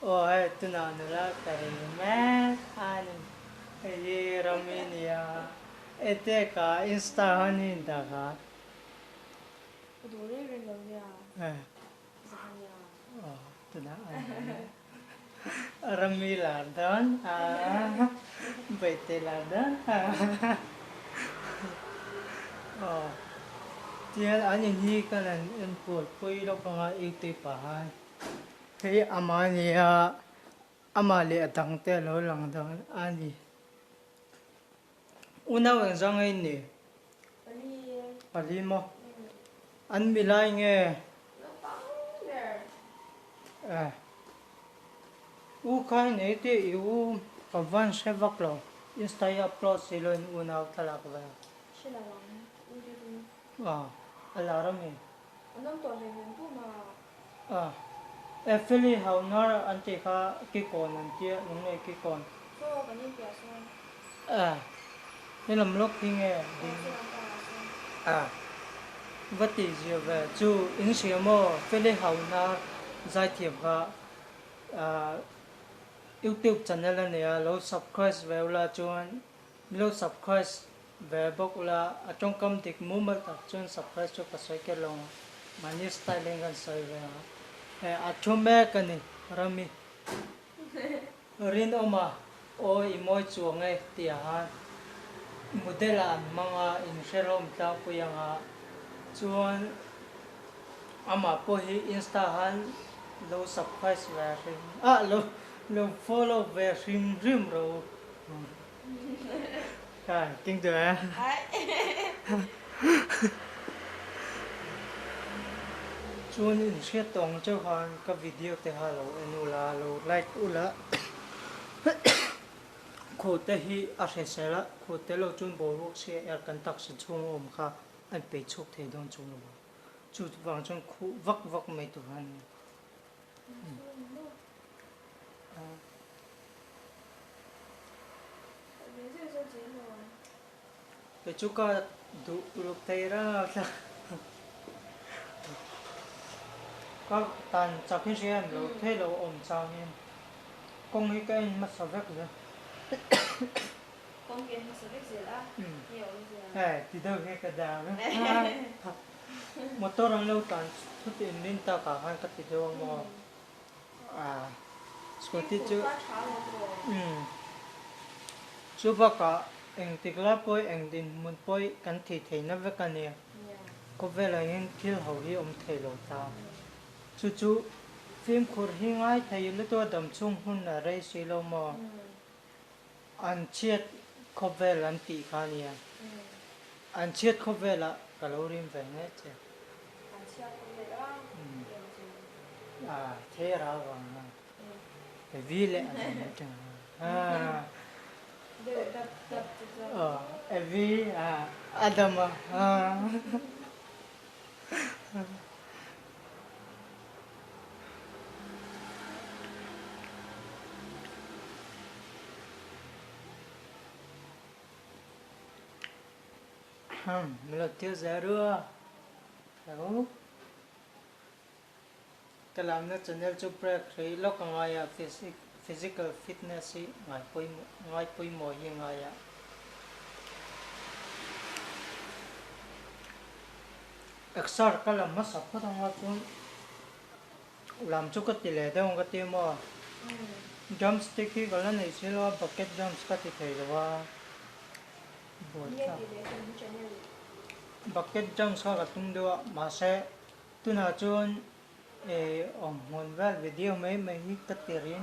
Oh, tu na nila kay me ani ay Romania. Ete ka insta hanin da ka. 노래를 넣냐 Eh, 하냐 oh, tu na ani. Ramilardan, Betelardan. Oh, tiyan ani hi kanan en put pui lo ka nga iti pahan. Hey amania amali atang te lo lang dan ani. Una wen zang ai ni 빨리 pali mo an milai nge 너 빵들 eh u kai ne te u pavan se vak lo insta ya upload silon una talak ba 신랑랑 우리도 alarm e 안남도 하면 또막 Actually, how nor anti ka kikon anti nung ne kikon. 저 많이 비어서 Nên làm lúc khi nghe đi 시간 따라서 vật tỷ diệu về chú ứng sử mô phê lê hậu na giải thiệp và YouTube channel này lâu subscribe về là chuan lâu subscribe về bốc là trong công ty mua mất chuan subscribe cho cái soi cái lòng mà như stylingกันsoi về chung mẹ cái này rami rin oma oi moi chuang ấy tia ha model an mga inserom ta ko yang chuan ama po hi insta han lo subscribe ve rim lo follow ve rim ro kai kinh được à chuan in share tong cho han ka video te ha lo enula lo like ula khổ te hi a se se la khổ te lo chun bo ro se er kan tak se chung om kha an pe chok the don chung lo chu wang chung khu vak vak mai tu han 내세에서 제일 pe chu ka du ru te ra ka tan chak hi se an lo the lo om chang hin kong hi ka in ma sa vek le 공개해서 백세라 예 어디야 hai ti do he ka da motor ang lo tan thu tin nin ta ka han ka ti do mo scooty chu chu ba ka eng tikla poi eng din mun poi kan thi thei na ve ka ne ko ve la yin thil ho hi om thei lo ta chu chu phim khur hi ngai thei lu to dam chung hun na rei si lo mo an chiat ko ve lan ti kha nia an chiat ko ve la ka lo rim ve ne che thế ra vào cái vi lệ này chẳng vi Adam mình là tiêu giá rửa đâu cái làm nó channel chụp break rồi lúc ngay physical fitness ấy ngay pui mồi như ngay exercise cái làm mất sắp có thằng nào cũng làm chút cái tỷ lệ đó không có tiêu mà jump stick cái là này sẽ là bucket jumps cái tỷ lệ đó bucket jumps cái tung đó mà sẽ tu nào chun ông muốn vào video mấy mấy cái tiền này